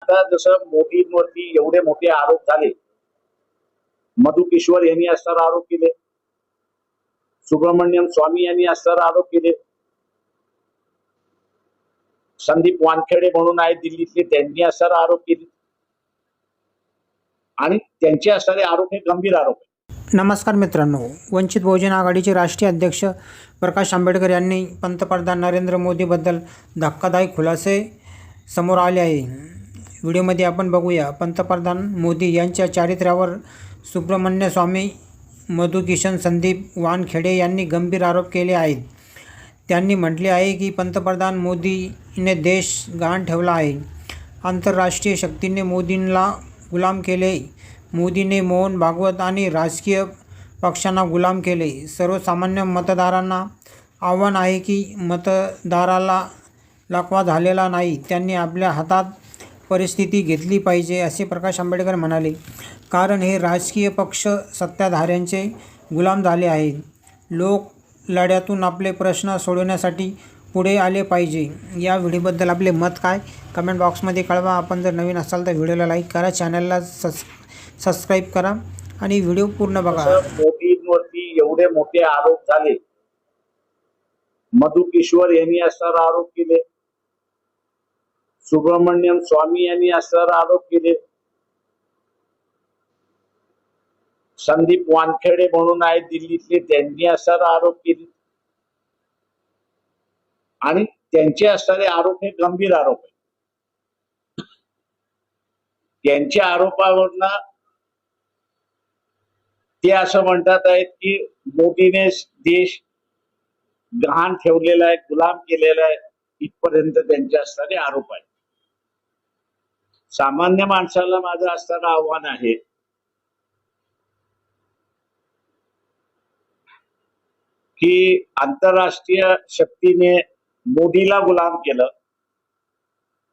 आता जसं मोदींवरती एवढे मोठे आरोप झाले, मधु किशोर यांनी असताना आरोप केले, सुब्रमण्यम स्वामी यांनी असताना आरोप केले, संदीप वानखेडे म्हणून आहेत दिल्लीतले, त्यांनी असताना आरोप केले आणि त्यांचे असणारे आरोप हे गंभीर आरोप आहेत. नमस्कार मित्रांनो, वंचित बहुजन आघाडीचे राष्ट्रीय अध्यक्ष प्रकाश आंबेडकर यांनी पंतप्रधान नरेंद्र मोदीबद्दल धक्कादायक खुलासे समोर आले आहे. व्हिडिओमध्ये आपण बघूया. पंतप्रधान मोदी यांच्या चारित्र्यावर सुब्रमण्य स्वामी, मधु किशन, संदीप वानखेडे यांनी गंभीर आरोप केले आहेत. त्यांनी म्हटले आहे की पंतप्रधान मोदीने देश गहाण ठेवला आहे. आंतरराष्ट्रीय शक्तीने मोदींना गुलाम केले. मोदीने मोहन भागवत आणि राजकीय पक्षांना गुलाम केले. सर्वसामान्य मतदारांना आव्हान आहे की मतदाराला लकवा झालेला नाही, त्यांनी आपल्या हातात परिस्थिती घेतली पाहिजे असे प्रकाश आंबेडकर म्हणाले. कारण हे राजकीय पक्ष सत्ताधाऱ्यांचे गुलाम झाले आहेत. लोक लढ्यातून आपले प्रश्न सोडवण्यासाठी पुढे आले पाहिजे. या व्हिडिओबद्दल आपले मत काय, कमेंट बॉक्समध्ये कळवा. आपण जर नवीन असाल तर व्हिडिओला लाईक करा, चॅनलला सबस्क्राईब करा आणि व्हिडिओ पूर्ण बघा. मोदींवरती एवढे मोठे आरोप झाले, मधु किशोर यांनी असताना आरोप केले, सुब्रमण्यम स्वामी यांनी असताना आरोप केले, संदीप वानखेडे म्हणून आहेत दिल्लीतले, त्यांनी असताना आरोप केले आणि त्यांचे असणारे आरोप हे गंभीर आरोप आहेत. त्यांच्या आरोपावरनं ते असं म्हणतात आहेत की मोदीने देश गहाण ठेवलेला आहे, गुलाम केलेला आहे, इथपर्यंत त्यांचे असणारे आरोप आहेत. सामान्य माणसाला माझं असणारं आव्हान आहे की आंतरराष्ट्रीय शक्तीने मोदीला गुलाम केलं,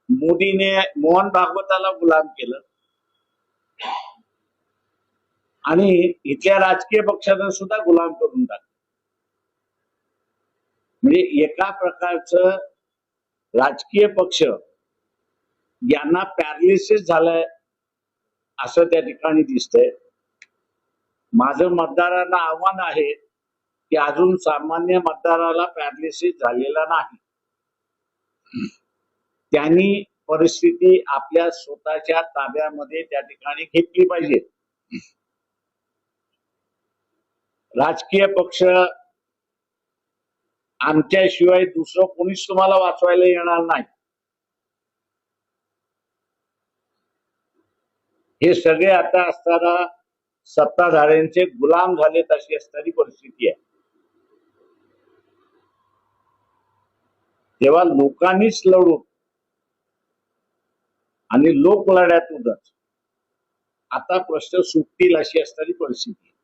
मोदीने मोहन भागवताला गुलाम केलं आणि इथल्या राजकीय पक्षांना सुद्धा गुलाम करून टाकलं. म्हणजे एका प्रकारचं राजकीय पक्ष यांना पॅरालिसिस झालंय असं त्या ठिकाणी दिसतंय. माझं मतदारांना आव्हान आहे की अजून सामान्य मतदाराला पॅरालिसिस झालेला नाही. त्यांनी परिस्थिती आपल्या स्वतःच्या ताब्यामध्ये त्या ठिकाणी घेतली पाहिजे. राजकीय पक्ष आमच्याशिवाय दुसरं कोणीच तुम्हाला वाचवायला येणार नाही. हे सगळे आता असताना सत्ताधाऱ्यांचे गुलाम झालेत अशी असणारी परिस्थिती आहे. तेव्हा लोकांनीच लढून आणि लोक लढ्यातूनच आता प्रश्न सुटतील अशी असणारी परिस्थिती आहे.